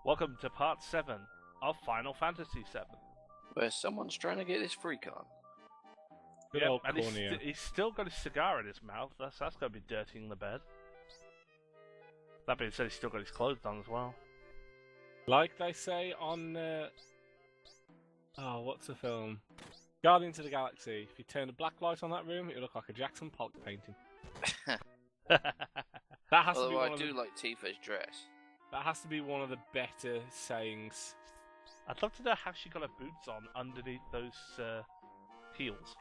Welcome to part 7 of Final Fantasy VII. Where someone's trying to get his freak on. Good Yep, old and Corneo. he's still got his cigar in his mouth. That's going to be dirtying the bed. That being said, he's still got his clothes on as well. Like they say on... what's the film? Guardians of the Galaxy. If you turn a black light on that room, it'll look like a Jackson Pollock painting. That has to be Although one I of do the, like Tifa's dress. that has to be one of the better sayings. I'd love to know how she got her boots on underneath those heels.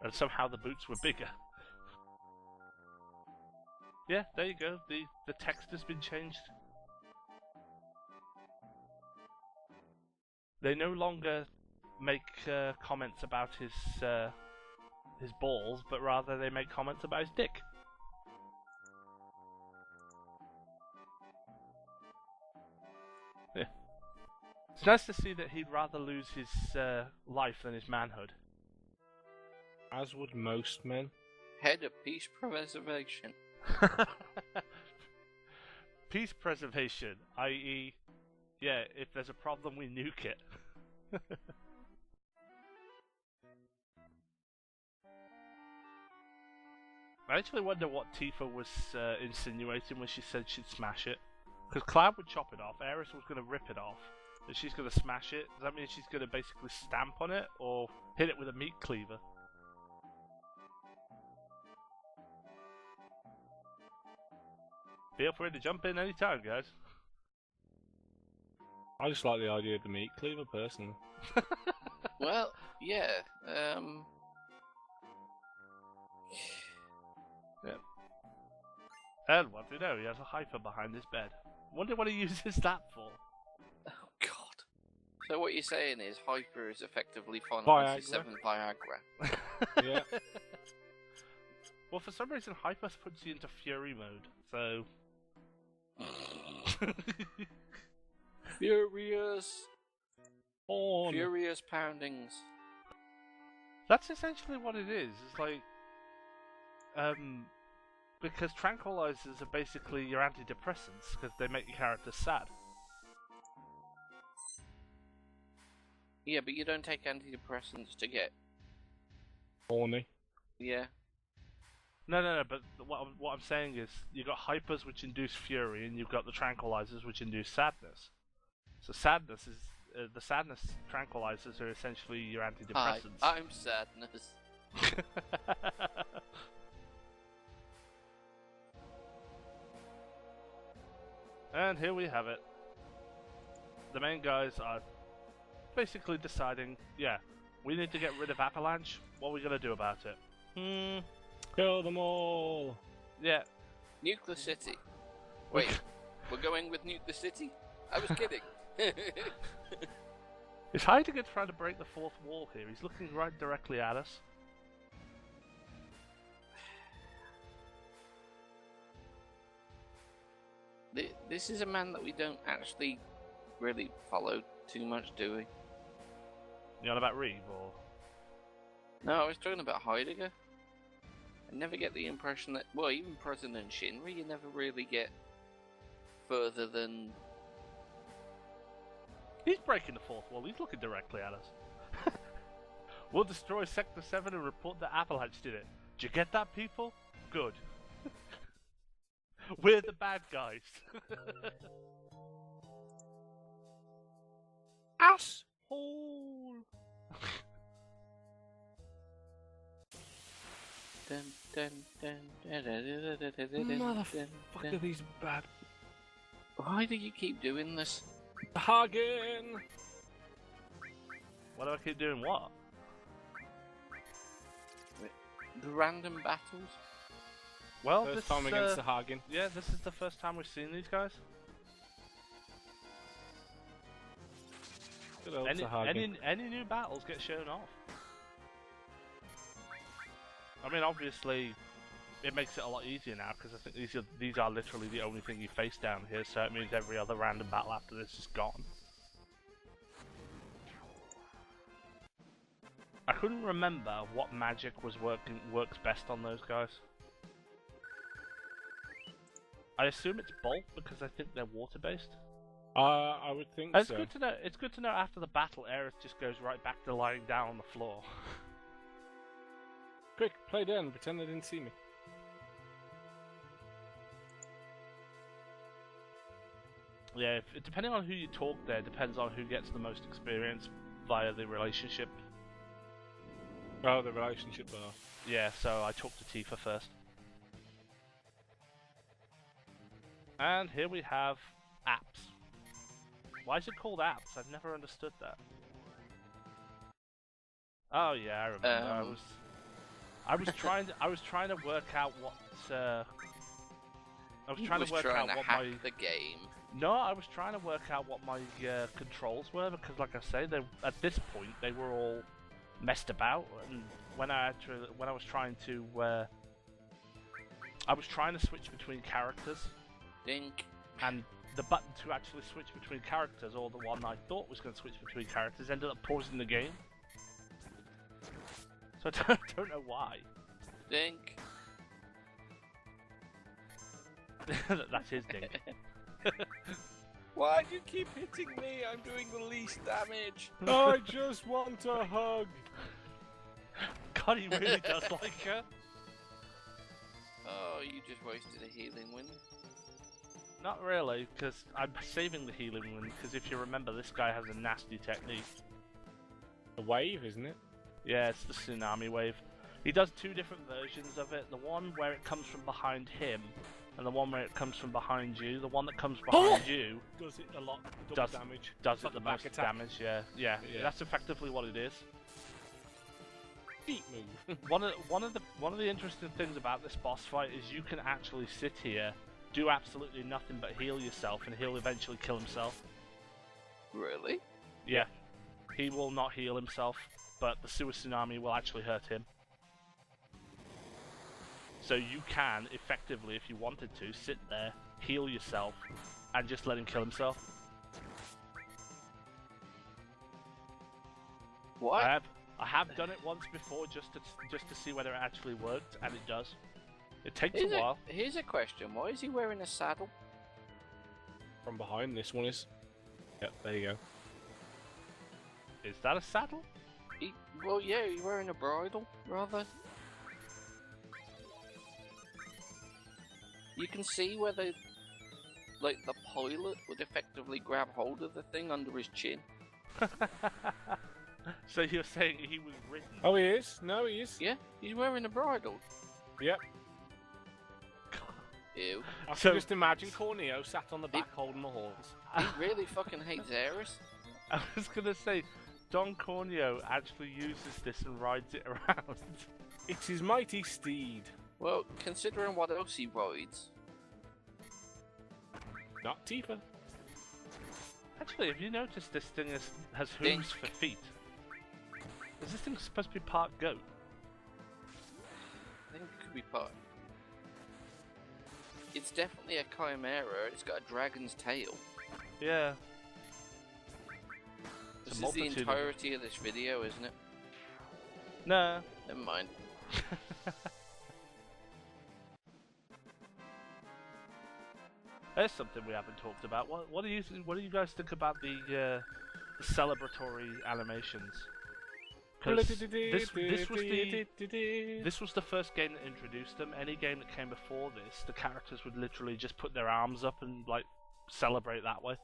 And somehow the boots were bigger. Yeah, there you go. The text has been changed. They no longer make comments about his balls, but rather they make comments about his dick. Yeah. It's nice to see that he'd rather lose his life than his manhood. As would most men. Head of peace preservation. Peace preservation, i.e., yeah, if there's a problem, we nuke it. I actually wonder what Tifa was insinuating when she said she'd smash it. Because Cloud would chop it off, Aerith was going to rip it off, and she's going to smash it. Does that mean she's going to basically stamp on it, or hit it with a meat cleaver? Feel free to jump in anytime, guys. I just like the idea of the meat cleaver, personally. Well, yeah. Yep. And what do you know? He has a hyper behind his bed. Wonder what he uses that for. Oh God. So what you're saying is Hyper is effectively Final Fantasy Viagra. VII Viagra. Yeah. Well, for some reason, hyper puts you into fury mode. So. Furious poundings. That's essentially what it is. It's like, because tranquilizers are basically your antidepressants because they make your character sad. Yeah, but you don't take antidepressants to get. Horny. Yeah. No. But what I'm saying is, you've got hypers which induce fury, and you've got the tranquilizers which induce sadness. So sadness is the sadness tranquilizers are essentially your Hi, antidepressants. I'm sadness. And here we have it. The main guys are basically deciding, yeah, we need to get rid of Avalanche. What are we gonna do about it? Kill them all! Yeah. Nuclear City. Wait, we're going with Nuclear City? I was kidding. Is Heidegger trying to break the fourth wall here? He's looking right directly at us. This is a man that we don't actually really follow too much, do we? You on about Reeve or? No, I was talking about Heidegger. I never get the impression that, well, even President Shinra, you never really get further than... He's breaking the fourth wall. He's looking directly at us. We'll destroy Sector 7 and report that Avalanche did it. Did you get that, people? Good. We're the bad guys. Asshole! Motherfucker, these bad... Why do you keep doing this? Hagen! Why do I keep doing what? The random battles? Well, First this time against the Hagen. yeah, this is the first time we've seen these guys. Good old Sahagin. Any new battles get shown off. I mean, obviously, it makes it a lot easier now because I think these are literally the only thing you face down here. So it means every other random battle after this is gone. I couldn't remember what magic works best on those guys. I assume it's bulk because I think they're water-based. I would think It's so. good to know. It's good to know after the battle, Aerith just goes right back to lying down on the floor. Quick, play dead and pretend they didn't see me. Yeah, depending on who you talk there, depends on who gets the most experience via the relationship. Oh, the relationship bar. Yeah, so I talked to Tifa first. And here we have apps. Why is it called apps? I've never understood that. Oh yeah, I remember. I was trying to work out what I was trying to work out what hack my the game. No, I was trying to work out what my controls were because, like I say, at this point they were all messed about. And when I was trying to switch between characters. Dink. And the button to actually switch between characters, or the one I thought was going to switch between characters, ended up pausing the game. So I don't know why. Dink. That's his dink. Why do you keep hitting me? I'm doing the least damage. I just want a hug. God, he really does like her. Oh, you just wasted a healing wind. Not really, because I'm saving the healing wind, because if you remember, this guy has a nasty technique. A wave, isn't it? Yeah, it's the tsunami wave. He does two different versions of it. The one where it comes from behind him, and the one where it comes from behind you. The one that comes behind you Does it a lot, double damage. does Like it the back most attack. damage, yeah. That's effectively what it is. Feet move. One of the interesting things about this boss fight is you can actually sit here, do absolutely nothing but heal yourself, and he'll eventually kill himself. Really? Yeah. He will not heal himself, but the sewer tsunami will actually hurt him. So you can, effectively, if you wanted to, sit there, heal yourself, and just let him kill himself. What? I have done it once before just to see whether it actually worked, and it does. It takes a while. Here's a question. Why is he wearing a saddle? From behind, this one is. Yep, there you go. Is that a saddle? Well, yeah, he's wearing a bridle, rather. You can see where the pilot would effectively grab hold of the thing under his chin. So you're saying he was ridden? Oh, he is? No, he is. Yeah, he's wearing a bridle. Yep. Ew. I So- can just imagine Corneo sat on the back holding the horns. He really fucking hates Aerith. I was gonna say, Don Corneo actually uses this and rides it around. It's his mighty steed. Well, considering what else he rides. Not Tifa. Actually, have you noticed this thing has Dink. hooves for feet? Is this thing supposed to be part goat? I think it could be part. It's definitely a chimera. It's got a dragon's tail. Yeah. This It's a is the multitude of- entirety of this video, isn't it? No. Never mind. There's something we haven't talked about. What do you guys think about the celebratory animations? 'Cause this was the first game that introduced them. Any game that came before this, the characters would literally just put their arms up and like celebrate that way.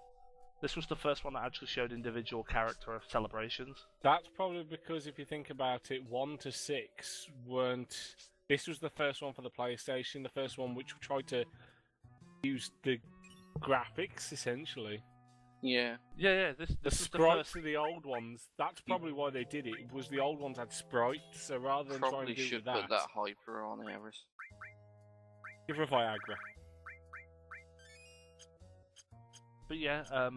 This was the first one that actually showed individual character celebrations. That's probably because if you think about it, 1 to 6 weren't. This was the first one for the PlayStation, the first one which tried to use the graphics essentially. Yeah. Yeah. This The was the sprites first. of the old ones. That's probably why they did it. Was the old ones had sprites, so rather than trying Probably to do should with put that hyper on Aerith. give her Viagra. But yeah,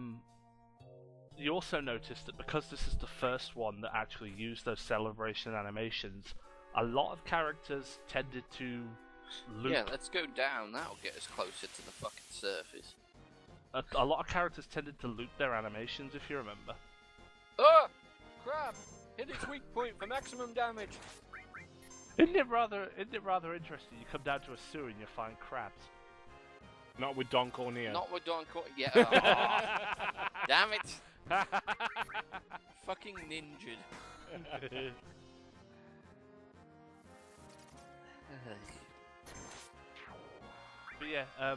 you also noticed that because this is the first one that actually used those celebration animations, a lot of characters tended to loop. Yeah, let's go down. That'll get us closer to the fucking surface. A lot of characters tended to loop their animations, if you remember. Ah! Crab! Hit its weak point for maximum damage. Isn't it rather interesting? You come down to a sewer and you find crabs. Not with Don Corneo. Not with Don Corneo. Yeah. Oh, damn it. Fucking ninja. But yeah,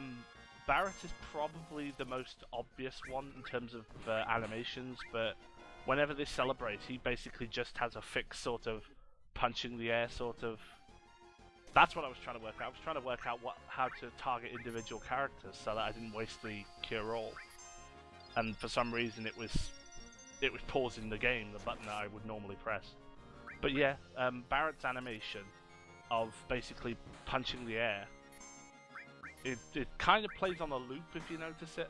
Barrett is probably the most obvious one in terms of animations, but whenever they celebrate, he basically just has a fixed sort of punching the air sort of... That's what I was trying to work out. I was trying to work out how to target individual characters so that I didn't waste the cure all. And for some reason it was pausing the game, the button that I would normally press. But yeah, Barrett's animation of basically punching the air, it kind of plays on a loop if you notice it.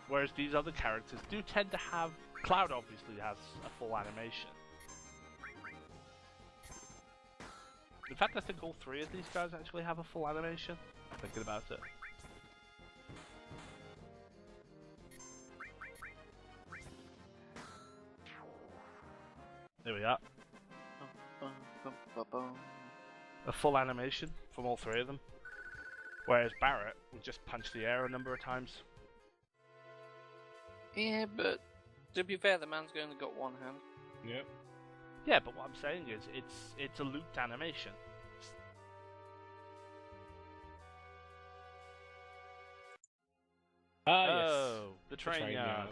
Whereas these other characters do tend to have... Cloud obviously has a full animation. In fact, I think all three of these guys actually have a full animation. Thinking about it. There we are. A full animation from all three of them. Whereas Barrett would just punch the air a number of times. Yeah, but to be fair, the man's only got one hand. Yep. Yeah, but what I'm saying is, it's a looped animation. Yes. The train yard.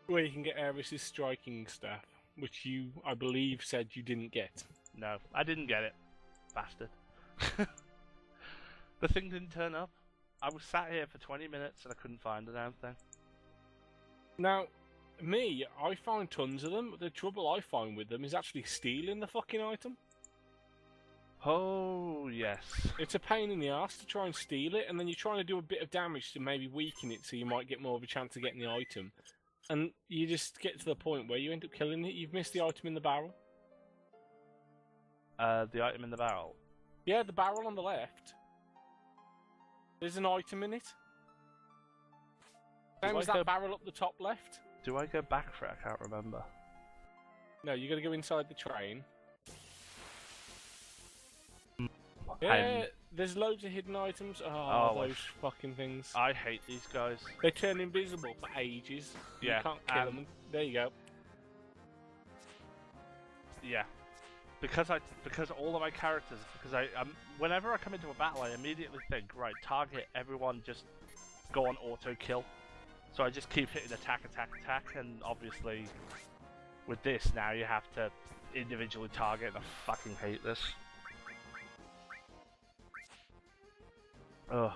Where you can get Aeris's striking staff, which you, I believe, said you didn't get. No, I didn't get it. Bastard. The thing didn't turn up. I was sat here for 20 minutes and I couldn't find the damn thing. Now, me, I find tons of them. The trouble I find with them is actually stealing the fucking item. Oh, yes. It's a pain in the ass to try and steal it, and then you're trying to do a bit of damage to maybe weaken it so you might get more of a chance of getting the item. And you just get to the point where you end up killing it. You've missed the item in the barrel. The item in the barrel? Yeah, the barrel on the left. There's an item in it. Same as that barrel up the top left. Do I go back for it? I can't remember. No, you got to go inside the train. Yeah, there's loads of hidden items. Oh, those fucking things. I hate these guys. They turn invisible for ages. Yeah, you can't kill them. There you go. Yeah. Because all of my characters, whenever I come into a battle, I immediately think, right, target everyone, just go on auto kill. So I just keep hitting attack, and obviously with this now you have to individually target, and I fucking hate this. Ugh.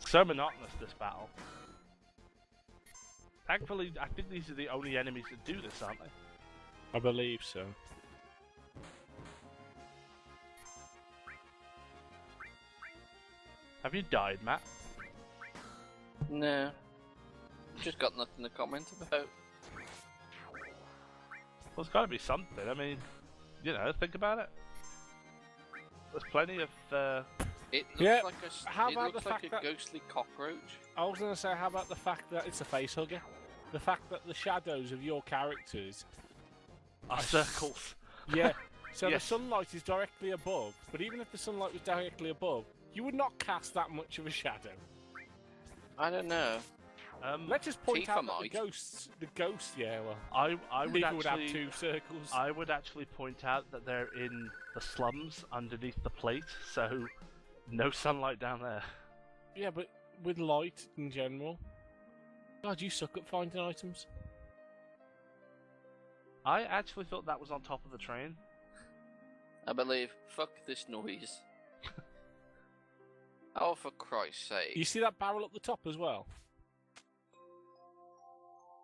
So monotonous, this battle. Thankfully, I think these are the only enemies that do this, aren't they? I believe so. Have you died, Matt? No. Just got nothing to comment about. Well, there's got to be something. I mean, you know, think about it. There's plenty of. It looks like a, how about looks the like fact a that... ghostly cockroach. I was going to say, how about the fact that it's a face hugger? The fact that the shadows of your characters are circles. Yeah. So yes. The sunlight is directly above, but even if the sunlight was directly above, you would not cast that much of a shadow. I don't know. Let's just point out that might. the ghosts, yeah, well, I would people actually would have two circles. I would actually point out that they're in the slums underneath the plate, so no sunlight down there. Yeah, but with light in general. God, you suck at finding items. I actually thought that was on top of the train. I believe. Fuck this noise. Oh, for Christ's sake. You see that barrel up the top as well?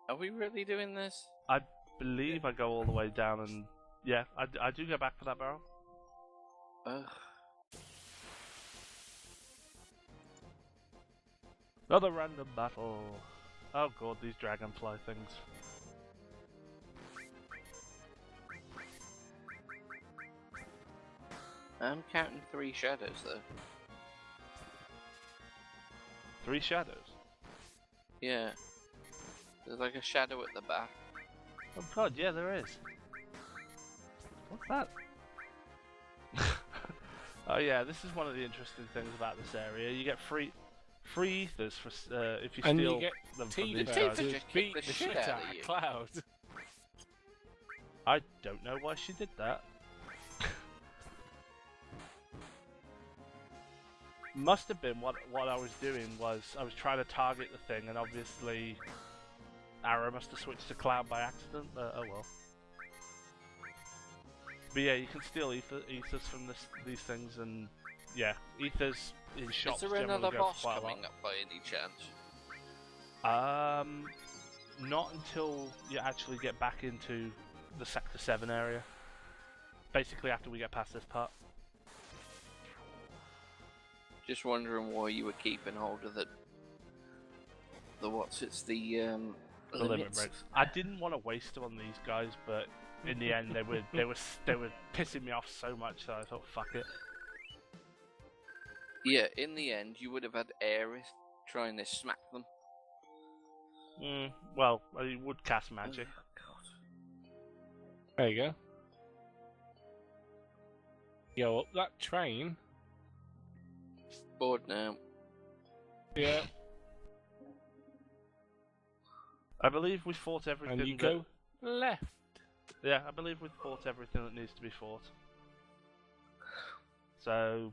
Are we really doing this? I believe I go all the way down and... Yeah, I do go back for that barrel. Ugh. Another random battle. Oh god, these dragonfly things. I'm counting 3 shadows though. 3 shadows? Yeah. There's like a shadow at the back. Oh god, yeah, there is. What's that? Oh yeah, this is one of the interesting things about this area. You get free ethers for if you And steal you get them from these Tifa guys. Tifa to just beat kicked the the shit shit out out of of you. Cloud. I don't know why she did that. Must have been what I was doing was I was trying to target the thing, and obviously Arrow must have switched to Cloud by accident. Oh well. But yeah, you can steal ethers from these things, and yeah, ethers in shops Is there generally another go boss for quite a coming up by any chance? lot. Not until you actually get back into the Sector 7 area. Basically, after we get past this part. Just wondering why you were keeping hold of the The limit limits. breaks. I didn't want to waste them on these guys, but in the end, they were pissing me off so much, so I thought, fuck it. Yeah, in the end, you would have had Aerith trying to smack them. Well, I would cast magic. Oh, God. There you go. Go up that train. Bored now. Yeah. I believe we fought everything. And you go left. Yeah, I believe we fought everything that needs to be fought. So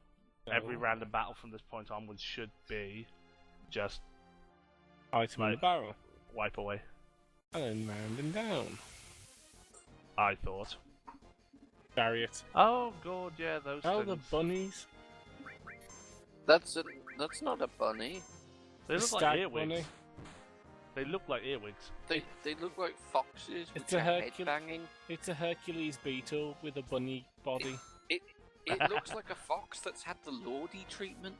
every random battle from this point onwards should be just Item in the barrel. wipe away. And then round and down. I thought. Chariot. Oh god, yeah, those Oh, things. the bunnies. That's not a bunny. They The look like stag earwigs. bunny. They look like earwigs. They look like foxes with It's a their head Hercules. banging. It's a Hercules beetle with a bunny body. It looks like a fox that's had the Lordy treatment.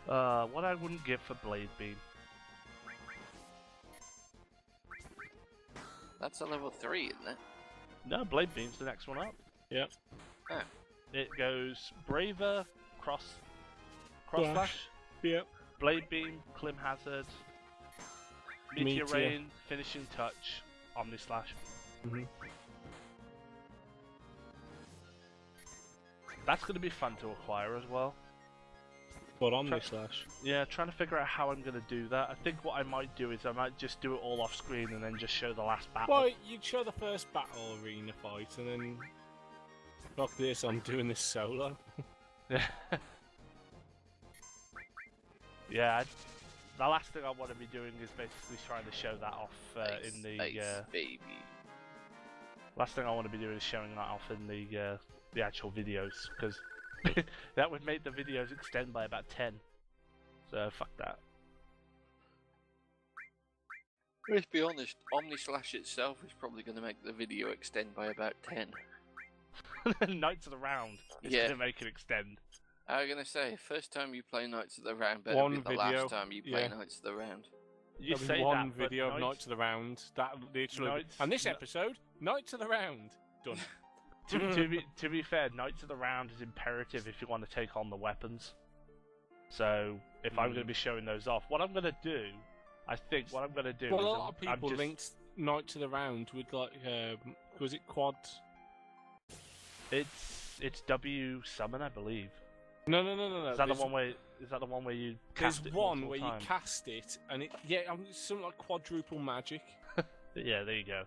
What I wouldn't give for Blade Beam. That's a level 3, isn't it? No, Blade Beam's the next one up. Yep. Oh. It goes Braver, Cross Flash. Slash, Yep. Blade Beam, Clim Hazard, Meteor Meteor. Rain, Finishing Touch, Omni Slash. Mhm. That's going to be fun to acquire as well. But Omni Slash. Yeah, trying to figure out how I'm going to do that. I think what I might do is I might just do it all off screen and then just show the last battle. Well, you'd show the first battle arena fight and then... Fuck this, I'm doing this solo. Yeah, the last thing I want to be doing is basically trying to show that off in the... Ace, baby. Last thing I want to be doing is showing that off in the actual videos, because that would make the videos extend by about 10. So fuck that. Let's be honest, Omni Slash itself is probably going to make the video extend by about 10. Knights of the Round is Yeah. going to make it extend. I was going to say, first time you play Knights of the Round better One be the video, last time you play yeah. Knights of the Round. You There'll say be one that, but video of Knights of the Round. That literally... Knights- And this no- episode, Knights of the Round. Done. to be fair, Knights of the Round is imperative if you want to take on the weapons. So if I'm going to be showing those off, what I'm going to do, I think what I'm going to do Well, is a lot of I'm people just... linked Knights of the Round with like... was it quad? It's W summon, I believe. No. Is that the one where? Is that the one where you? There's Cast it one multiple where times? you cast it, and it it's something like quadruple magic. Yeah, there you go.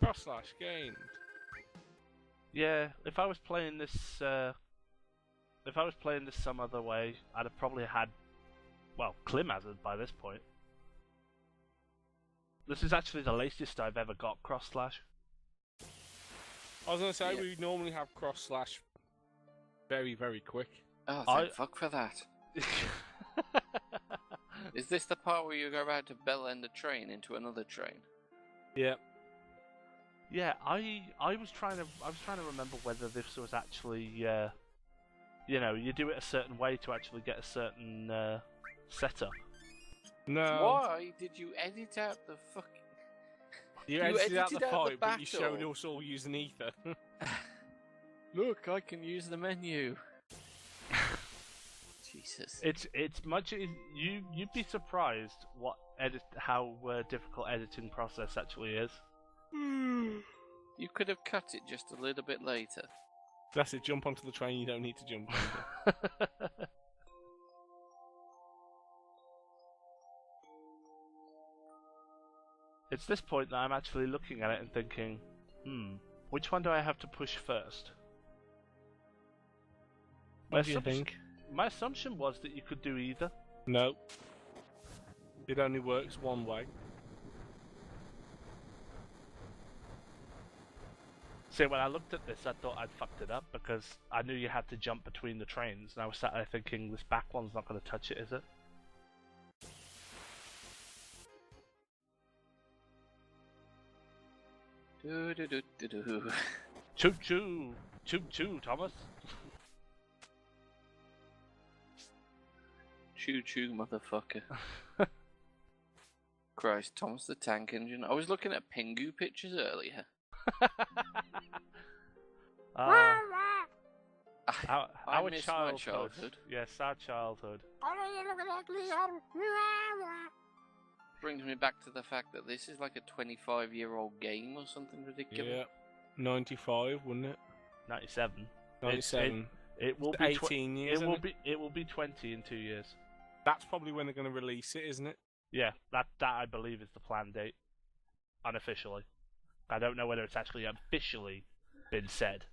Cross slash gained. Yeah, if I was playing this, some other way, I'd have probably had, well, Clim Hazard by this point. This is actually the latest I've ever got cross slash. I was gonna say Yeah. we normally have cross slash very very quick. Oh, thank fuck for that. Is this the part where you go about to bell end a train into another train? Yep. Yeah, I was trying to remember whether this was actually, you know, you do it a certain way to actually get a certain setup. No. Why did you edit out the fucking... You You edited out edited the out the fight, but you showed battle. us all using ether. Look, I can use the menu. Jesus. It's much you'd be surprised what difficult editing process actually is. You could have cut it just a little bit later. That's it, jump onto the train you don't need to jump onto. It's this point that I'm actually looking at it and thinking, which one do I have to push first? What do you think? My assumption was that you could do either. No. It only works one way. See, when I looked at this, I thought I'd fucked it up because I knew you had to jump between the trains, and I was sat there thinking, this back one's not going to touch it, is it? Do-do-do-do-do. Choo choo! Choo choo, Thomas! Choo choo, motherfucker. Christ, Thomas the Tank Engine. I was looking at Pingu pictures earlier. Our miss my childhood. Yes, our childhood. Brings me back to the fact that this is like a 25-year-old game or something ridiculous. Yeah. 95, wouldn't it? 97. 97. It will be 18 years. It will be 20 in 2 years. That's probably when they're going to release it, isn't it? Yeah, that I believe is the planned date, unofficially. I don't know whether it's actually officially been said.